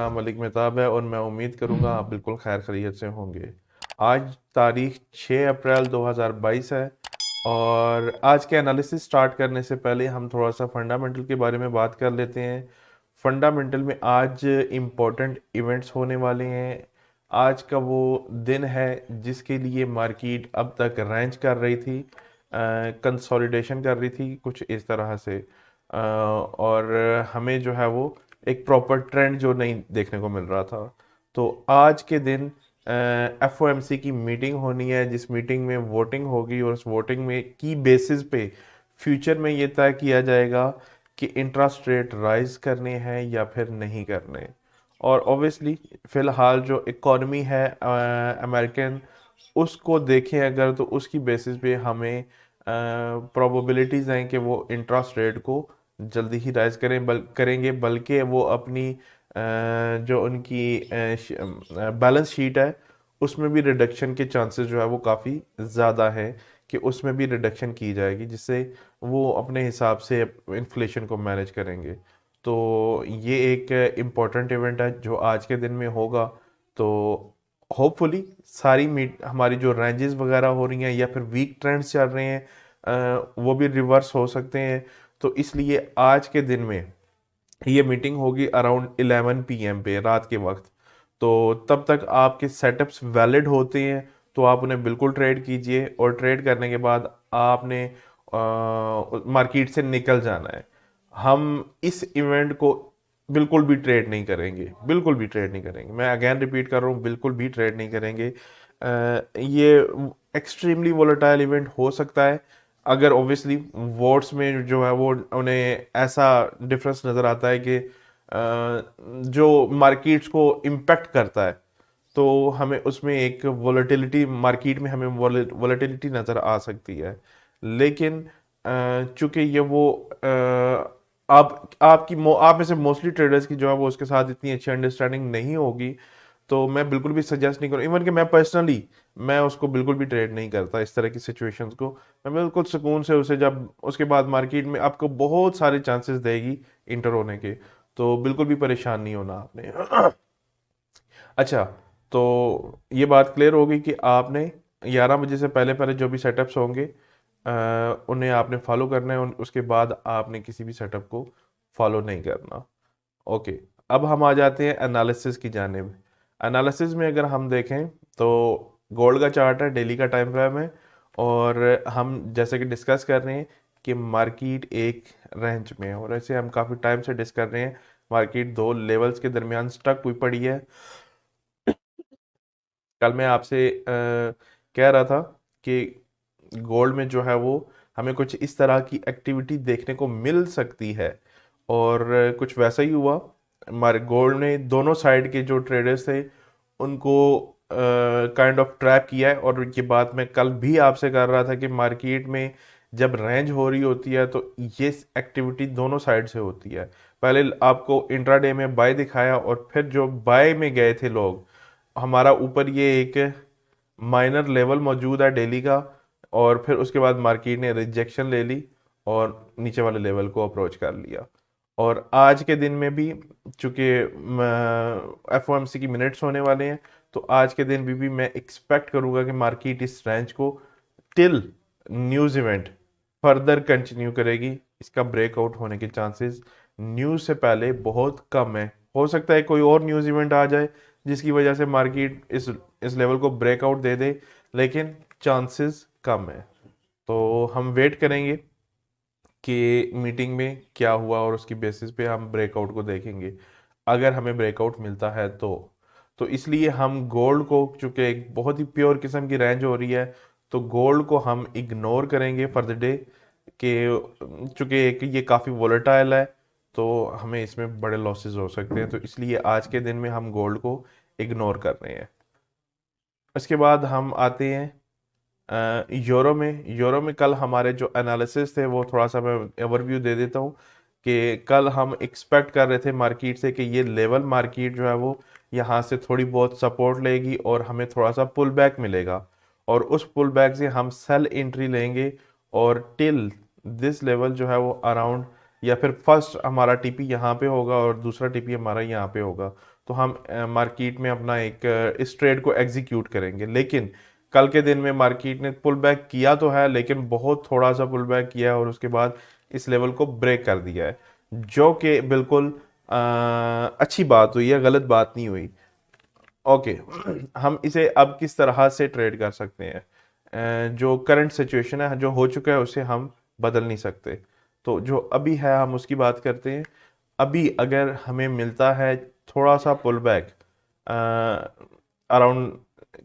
नाम मलिक मेहताब है और मैं उम्मीद करूंगा आप बिल्कुल खैर खैरियत से होंगे। आज तारीख 6 अप्रैल 2022 है और आज के एनालिसिस स्टार्ट करने से पहले हम थोड़ा सा फंडामेंटल के बारे में बात कर लेते हैं। फंडामेंटल में आज इम्पोर्टेंट इवेंट्स होने वाले हैं। आज का वो दिन है जिसके लिए मार्केट अब तक रेंज कर रही थी, कंसोलिडेशन कर रही थी कुछ इस तरह से, और हमें जो है वो एक प्रॉपर ट्रेंड जो नहीं देखने को मिल रहा था। तो आज के दिन एफओएमसी की मीटिंग होनी है, जिस मीटिंग में वोटिंग होगी और उस वोटिंग में की बेसिस पे फ्यूचर में ये तय किया जाएगा कि इंटरेस्ट रेट राइज करने हैं या फिर नहीं करने। और ऑब्वियसली फिलहाल जो इकॉनमी है अमेरिकन, उसको देखें अगर तो उसकी बेसिस पे हमें प्रोबेबिलिटीज हैं कि वो इंटरेस्ट रेट को जल्दी ही राइज करेंगे, बल्कि वो अपनी जो उनकी बैलेंस शीट है उसमें भी रिडक्शन के चांसेस जो है वो काफ़ी ज़्यादा है कि उसमें भी रिडक्शन की जाएगी, जिससे वो अपने हिसाब से इन्फ्लेशन को मैनेज करेंगे। तो ये एक इम्पॉर्टेंट इवेंट है जो आज के दिन में होगा। तो होपफुली सारी मीट हमारी जो रेंजेस वगैरह हो रही हैं या फिर वीक ट्रेंड्स चल रहे हैं, वो भी रिवर्स हो सकते हैं। तो इसलिए आज के दिन में ये मीटिंग होगी अराउंड 11 पीएम पे, रात के वक्त। तो तब तक आपके सेटअप्स वैलिड होते हैं तो आप उन्हें बिल्कुल ट्रेड कीजिए, और ट्रेड करने के बाद आपने मार्केट से निकल जाना है। हम इस इवेंट को बिल्कुल भी ट्रेड नहीं करेंगे, बिल्कुल भी ट्रेड नहीं करेंगे। मैं अगेन रिपीट कर रहा हूँ, बिल्कुल भी ट्रेड नहीं करेंगे। ये एक्सट्रीमली वोलेटाइल इवेंट हो सकता है अगर ऑब्वियसली वोट्स में जो है वो उन्हें ऐसा डिफरेंस नज़र आता है कि जो मार्केट्स को इम्पेक्ट करता है, तो हमें उसमें एक वोलेटिलिटी, मार्केट में हमें वोलेटिलिटी नज़र आ सकती है। लेकिन चूंकि ये वो आप में से मोस्टली ट्रेडर्स की जो है वो उसके साथ इतनी अच्छी अंडरस्टैंडिंग नहीं होगी, तो मैं बिल्कुल भी सजेस्ट नहीं करूँ। इवन कि मैं पर्सनली मैं उसको बिल्कुल भी ट्रेड नहीं करता इस तरह की सिचुएशंस को। मैं बिल्कुल सुकून से उसे, जब उसके बाद मार्केट में आपको बहुत सारे चांसेस देगी इंटर होने के, तो बिल्कुल भी परेशान नहीं होना आपने। अच्छा, तो ये बात क्लियर होगी कि आपने 11 बजे से पहले पहले जो भी सेटअप्स होंगे उन्हें आपने फॉलो करना है, उसके बाद आपने किसी भी सेटअप को फॉलो नहीं करना। ओके, अब हम आ जाते हैं एनालिसिस की जानिब। एनालिसिस में अगर हम देखें तो गोल्ड का चार्ट है, डेली का टाइम फ्रेम है, और हम जैसे कि डिस्कस कर रहे हैं कि मार्केट एक रेंज में है, और ऐसे हम काफ़ी टाइम से डिस्कस कर रहे हैं। मार्केट दो लेवल्स के दरमियान स्टक हुई पड़ी है। कल मैं आपसे कह रहा था कि गोल्ड में जो है वो हमें कुछ इस तरह की एक्टिविटी देखने को मिल सकती है, और कुछ वैसा ही हुआ। हमारे गोल्ड ने दोनों साइड के जो ट्रेडर्स थे उनको काइंड ऑफ ट्रैप किया है, और ये बात मैं कल भी आपसे कर रहा था कि मार्केट में जब रेंज हो रही होती है तो ये एक्टिविटी दोनों साइड से होती है। पहले आपको इंट्राडे में बाय दिखाया, और फिर जो बाय में गए थे लोग, हमारा ऊपर ये एक माइनर लेवल मौजूद है डेली का, और फिर उसके बाद मार्केट ने रिजेक्शन ले ली और नीचे वाले लेवल को अप्रोच कर लिया। और आज के दिन में भी चूंकि एफओएमसी की मिनट्स होने वाले हैं, तो आज के दिन भी मैं एक्सपेक्ट करूंगा कि मार्केट इस रेंज को till news event further continue करेगी। इसका ब्रेकआउट होने के चांसेस न्यूज़ से पहले बहुत कम है। हो सकता है कोई और न्यूज़ इवेंट आ जाए जिसकी वजह से मार्केट इस लेवल को ब्रेकआउट दे दे, लेकिन चांसेस कम है। तो हम वेट करेंगे कि मीटिंग में क्या हुआ और उसकी बेसिस पे हम ब्रेकआउट को देखेंगे। अगर हमें ब्रेकआउट मिलता है तो इसलिए हम गोल्ड को, चूंकि एक बहुत ही प्योर किस्म की रेंज हो रही है, तो गोल्ड को हम इग्नोर करेंगे फॉर द डे कि चूंकि एक ये काफ़ी वोलेटाइल है, तो हमें इसमें बड़े लॉसेस हो सकते हैं। तो इसलिए आज के दिन में हम गोल्ड को इग्नोर कर रहे हैं। इसके बाद हम आते हैं यूरो में कल हमारे जो एनालिसिस थे वो थोड़ा सा मैं ओवरव्यू दे देता हूँ कि कल हम एक्सपेक्ट कर रहे थे मार्केट से कि ये लेवल मार्केट जो है वो यहाँ से थोड़ी बहुत सपोर्ट लेगी और हमें थोड़ा सा पुल बैक मिलेगा, और उस पुल बैक से हम सेल एंट्री लेंगे, और टिल दिस लेवल जो है वो अराउंड, या फिर फर्स्ट हमारा टीपी यहाँ पे होगा और दूसरा टीपी हमारा यहाँ पे होगा। तो हम मार्केट में अपना एक इस ट्रेड को एग्जीक्यूट करेंगे। लेकिन कल के दिन में मार्केट ने पुल बैक किया तो है, लेकिन बहुत थोड़ा सा पुल बैक किया है और उसके बाद इस लेवल को ब्रेक कर दिया है, जो कि बिल्कुल अच्छी बात हुई है, गलत बात नहीं हुई। ओके। हम इसे अब किस तरह से ट्रेड कर सकते हैं? जो करंट सिचुएशन है, जो हो चुका है, उसे हम बदल नहीं सकते। तो जो अभी है हम उसकी बात करते हैं। अभी अगर हमें मिलता है थोड़ा सा पुल बैक अराउंड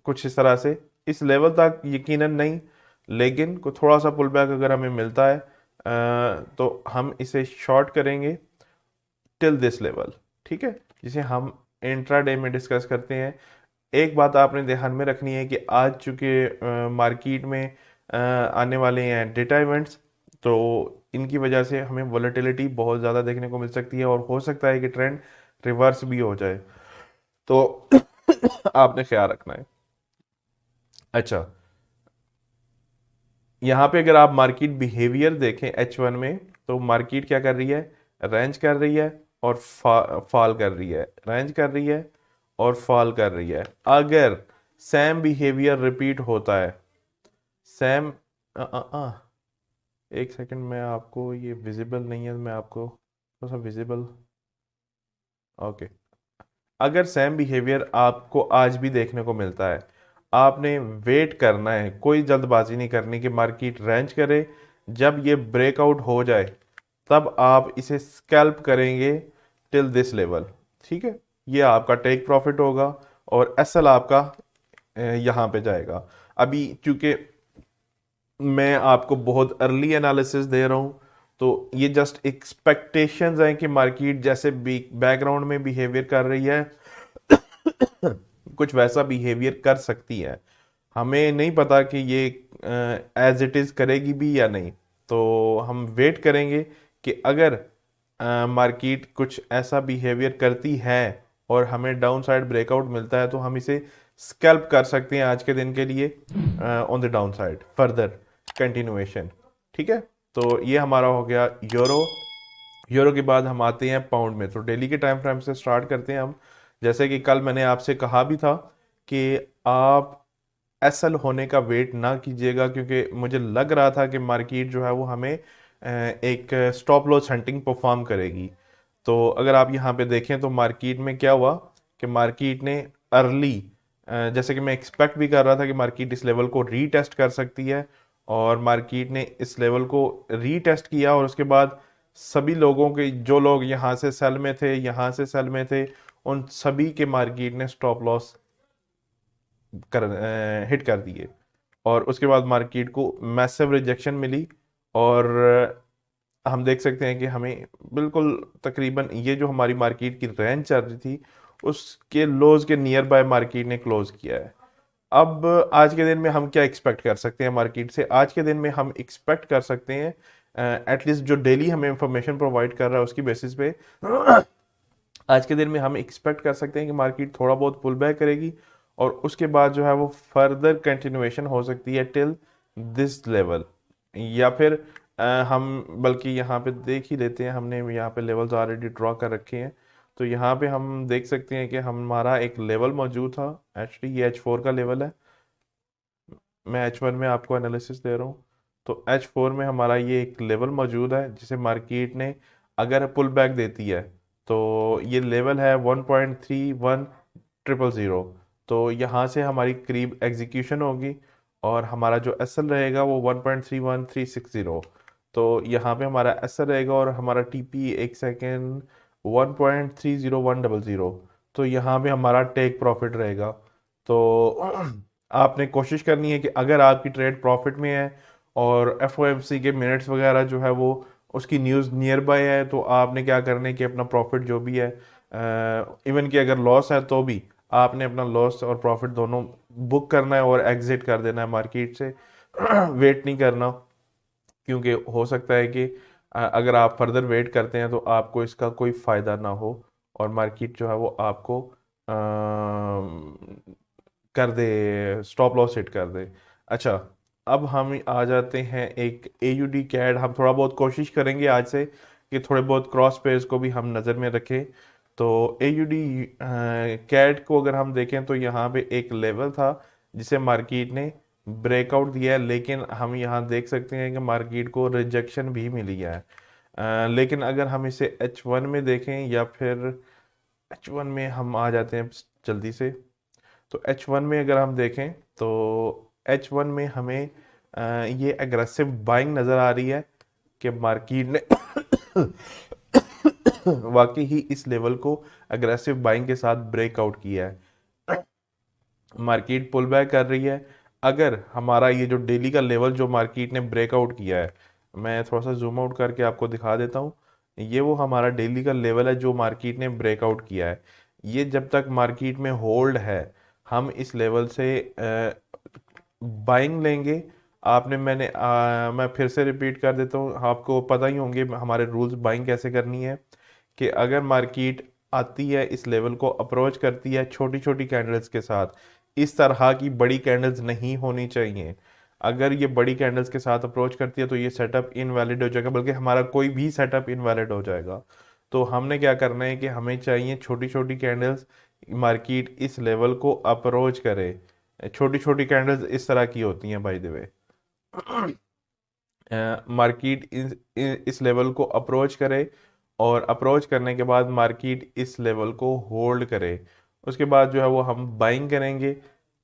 कुछ इस तरह से, इस लेवल तक यकीनन नहीं, लेकिन को थोड़ा सा पुल बैक अगर हमें मिलता है तो हम इसे शॉर्ट करेंगे टिल दिस लेवल, ठीक है, जिसे हम इंट्राडे में डिस्कस करते हैं। एक बात आपने ध्यान में रखनी है कि आज चूंकि मार्केट में आने वाले हैं डेटा इवेंट्स, तो इनकी वजह से हमें वॉलेटिलिटी बहुत ज़्यादा देखने को मिल सकती है और हो सकता है कि ट्रेंड रिवर्स भी हो जाए, तो आपने ख्याल रखना है। अच्छा, यहाँ पे अगर आप मार्केट बिहेवियर देखें H1 में, तो मार्केट क्या कर रही है? रेंज कर रही है और फॉल कर रही है, रेंज कर रही है और फॉल कर रही है। अगर सेम बिहेवियर रिपीट होता है, सेम एक सेकंड में, आपको ये विजिबल नहीं है, मैं आपको थोड़ा सा विजिबल, ओके। अगर सेम बिहेवियर आपको आज भी देखने को मिलता है, आपने वेट करना है, कोई जल्दबाजी नहीं करनी कि मार्केट रेंज करे। जब ये ब्रेकआउट हो जाए तब आप इसे स्कैल्प करेंगे टिल दिस लेवल, ठीक है। ये आपका टेक प्रॉफिट होगा और एसएल आपका यहाँ पे जाएगा। अभी चूंकि मैं आपको बहुत अर्ली एनालिसिस दे रहा हूँ, तो ये जस्ट एक्सपेक्टेशंस हैं कि मार्केट जैसे बैकग्राउंड में बिहेवियर कर रही है कुछ वैसा बिहेवियर कर सकती है। हमें नहीं पता कि ये एज इट इज करेगी भी या नहीं, तो हम वेट करेंगे कि अगर मार्केट कुछ ऐसा बिहेवियर करती है और हमें डाउन साइड ब्रेकआउट मिलता है, तो हम इसे स्कैल्प कर सकते हैं आज के दिन के लिए on the down side further continuation, ठीक है। तो ये हमारा हो गया यूरो। यूरो के बाद हम आते हैं पाउंड में। तो डेली के टाइम फ्रेम से स्टार्ट करते हैं हम। जैसे कि कल मैंने आपसे कहा भी था कि आप एसएल होने का वेट ना कीजिएगा, क्योंकि मुझे लग रहा था कि मार्केट जो है वो हमें एक स्टॉप लॉस हंटिंग परफॉर्म करेगी। तो अगर आप यहाँ पे देखें तो मार्केट में क्या हुआ कि मार्केट ने अर्ली, जैसे कि मैं एक्सपेक्ट भी कर रहा था कि मार्केट इस लेवल को रीटेस्ट कर सकती है, और मार्केट ने इस लेवल को रीटेस्ट किया और उसके बाद सभी लोगों के, जो लोग यहाँ से सेल में थे, यहाँ से सेल में थे, उन सभी के मार्केट ने स्टॉप लॉस हिट कर दिए। और उसके बाद मार्केट को मैसिव रिजेक्शन मिली और हम देख सकते हैं कि हमें बिल्कुल तकरीबन ये जो हमारी मार्केट की रेंज चल रही थी, उसके लोज के नियर बाय मार्केट ने क्लोज किया है। अब आज के दिन में हम क्या एक्सपेक्ट कर सकते हैं मार्केट से? आज के दिन में हम एक्सपेक्ट कर सकते हैं, एटलीस्ट जो डेली हमें इंफॉर्मेशन प्रोवाइड कर रहा है उसकी बेसिस पे, आज के दिन में हम एक्सपेक्ट कर सकते हैं कि मार्केट थोड़ा बहुत पुल बैक करेगी और उसके बाद जो है वो फर्दर कंटिन्यूएशन हो सकती है टिल दिस लेवल, या फिर हम बल्कि यहाँ पे देख ही लेते हैं, हमने यहाँ पे लेवल्स ऑलरेडी ड्रॉ कर रखे हैं। तो यहाँ पे हम देख सकते हैं कि हमारा एक लेवल मौजूद था, एक्चुअली ये H4 का लेवल है, मैं H1 में आपको एनालिसिस दे रहा हूँ। तो H4 में हमारा ये एक लेवल मौजूद है जिसे मार्केट ने अगर पुल बैक देती है, तो ये लेवल है 1.3100। तो यहाँ से हमारी करीब एग्जीक्यूशन होगी और हमारा जो एसएल रहेगा वो 1.31360। तो यहाँ पे हमारा एसएल रहेगा और हमारा टीपी, एक सेकेंड, 1.30100। तो यहाँ पे हमारा टेक प्रॉफिट रहेगा। तो आपने कोशिश करनी है कि अगर आपकी ट्रेड प्रॉफिट में है और एफओएमसी के मिनट्स वगैरह जो है वो उसकी न्यूज़ नियर बाय है, तो आपने क्या करना है कि अपना प्रॉफिट जो भी है, इवन कि अगर लॉस है तो भी आपने अपना लॉस और प्रॉफिट दोनों बुक करना है और एग्जिट कर देना है मार्केट से। वेट नहीं करना, क्योंकि हो सकता है कि अगर आप फर्दर वेट करते हैं तो आपको इसका कोई फ़ायदा ना हो और मार्केट जो है वो आपको कर दे, स्टॉप लॉस हिट कर दे। अच्छा, अब हम आ जाते हैं एक AUD कैड। हम थोड़ा बहुत कोशिश करेंगे आज से कि थोड़े बहुत क्रॉस पेयर्स को भी हम नज़र में रखें। तो AUD कैट को अगर हम देखें तो यहाँ पे एक लेवल था जिसे मार्केट ने ब्रेकआउट दिया है, लेकिन हम यहाँ देख सकते हैं कि मार्केट को रिजेक्शन भी मिली है। लेकिन अगर हम इसे H1 में देखें या फिर H1 में हम आ जाते हैं जल्दी से, तो H1 में अगर हम देखें तो H1 में हमें ये एग्रेसिव बाइंग नज़र आ रही है कि मार्केट ने वाकई ही इस लेवल को अग्रेसिव बाइंग के साथ ब्रेकआउट किया है। मार्केट पुल बैक कर रही है। अगर हमारा ये जो डेली का लेवल जो मार्केट ने ब्रेकआउट किया है, मैं थोड़ा सा जूम आउट करके आपको दिखा देता हूँ। ये वो हमारा डेली का लेवल है जो मार्केट ने ब्रेकआउट किया है। ये जब तक मार्केट में होल्ड है, हम इस लेवल से बाइंग लेंगे। मैं फिर से रिपीट कर देता हूँ, आपको पता ही होंगे हमारे रूल्स बाइंग कैसे करनी है। कि अगर मार्केट आती है, इस लेवल को अप्रोच करती है छोटी छोटी कैंडल्स के साथ, इस तरह की बड़ी कैंडल्स नहीं होनी चाहिए। अगर ये बड़ी कैंडल्स के साथ अप्रोच करती है तो ये सेटअप इनवैलिड हो जाएगा, बल्कि हमारा कोई भी सेटअप इनवैलिड हो जाएगा। तो हमने क्या करना है कि हमें चाहिए छोटी छोटी कैंडल्स, मार्केट इस लेवल को अप्रोच करे। छोटी छोटी कैंडल्स इस तरह की होती हैं बाय द वे। मार्केट इस लेवल को अप्रोच करे और अप्रोच करने के बाद मार्केट इस लेवल को होल्ड करे, उसके बाद जो है वो हम बाइंग करेंगे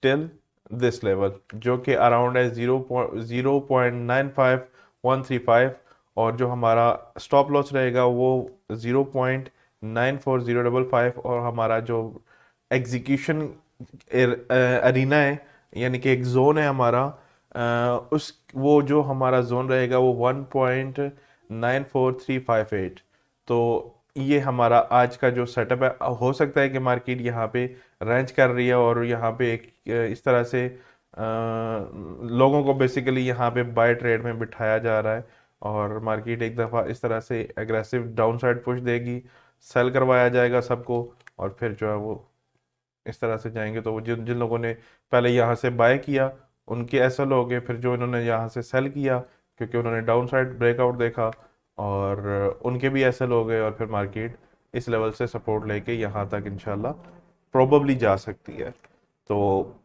टिल दिस लेवल, जो कि अराउंड है 0.95135। और जो हमारा स्टॉप लॉस रहेगा वो 0.94055। और हमारा जो एग्जीक्यूशन अरीना है, यानी कि एक जोन है हमारा, उस वो जो हमारा जोन रहेगा वो 1.94358। तो ये हमारा आज का जो सेटअप है। हो सकता है कि मार्केट यहाँ पे रेंज कर रही है और यहाँ पे एक इस तरह से लोगों को बेसिकली यहाँ पे बाय ट्रेड में बिठाया जा रहा है, और मार्केट एक दफ़ा इस तरह से एग्रेसिव डाउन साइड पुश देगी, सेल करवाया जाएगा सबको, और फिर जो है वो इस तरह से जाएंगे। तो वो जिन जिन लोगों ने पहले यहाँ से बाय किया उनके एसएल हो गए, फिर जो इन्होंने यहाँ से सेल किया क्योंकि उन्होंने डाउन साइड ब्रेकआउट देखा, और उनके भी एसएल हो गए, और फिर मार्केट इस लेवल से सपोर्ट लेके यहाँ तक इंशाल्लाह प्रोबेबली जा सकती है। तो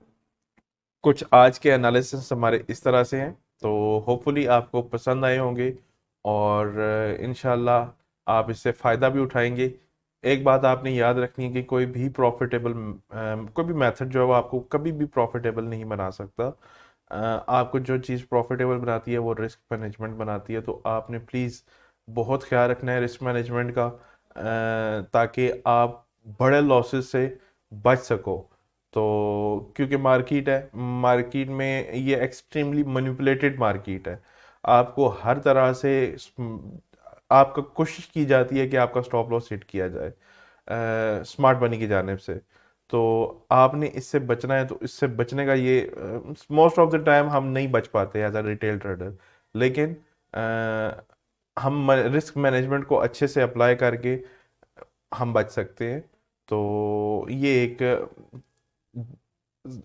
कुछ आज के एनालिसिस हमारे इस तरह से हैं। तो होपफुली आपको पसंद आए होंगे, और इंशाल्लाह आप इससे फ़ायदा भी उठाएंगे। एक बात आपने याद रखनी है कि कोई भी मेथड जो है वो आपको कभी भी प्रॉफिटेबल नहीं बना सकता। आपको जो चीज़ प्रॉफिटेबल बनाती है वो रिस्क मैनेजमेंट बनाती है। तो आपने प्लीज़ बहुत ख्याल रखना है रिस्क मैनेजमेंट का, ताकि आप बड़े लॉसेस से बच सको। तो क्योंकि मार्केट है, मार्केट में ये एक्सट्रीमली मैनिपुलेटेड मार्केट है। आपको हर तरह से आपका कोशिश की जाती है कि आपका स्टॉप लॉस हिट किया जाए स्मार्ट मनी की जानिब से। तो आपने इससे बचना है। तो इससे बचने का ये मोस्ट ऑफ द टाइम हम नहीं बच पाते एज अ रिटेल ट्रेडर, लेकिन हम रिस्क मैनेजमेंट को अच्छे से अप्लाई करके हम बच सकते हैं। तो ये एक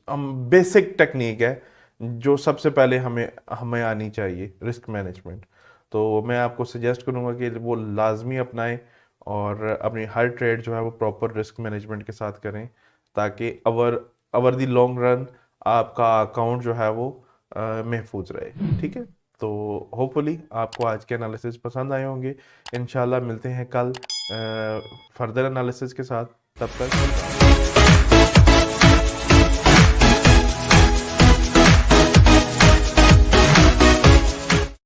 हम बेसिक टेक्निक है जो सबसे पहले हमें हमें आनी चाहिए, रिस्क मैनेजमेंट। तो मैं आपको सजेस्ट करूंगा कि वो लाजमी अपनाएं और अपनी हर ट्रेड जो है वो प्रॉपर रिस्क मैनेजमेंट के साथ करें, ताकि अवर अवर दी लॉन्ग रन आपका अकाउंट जो है वो महफूज रहे। ठीक है। तो होपफुली आपको आज के एनालिसिस पसंद आए होंगे। इंशाल्लाह मिलते हैं कल फर्दर एनालिसिस के साथ। तब तक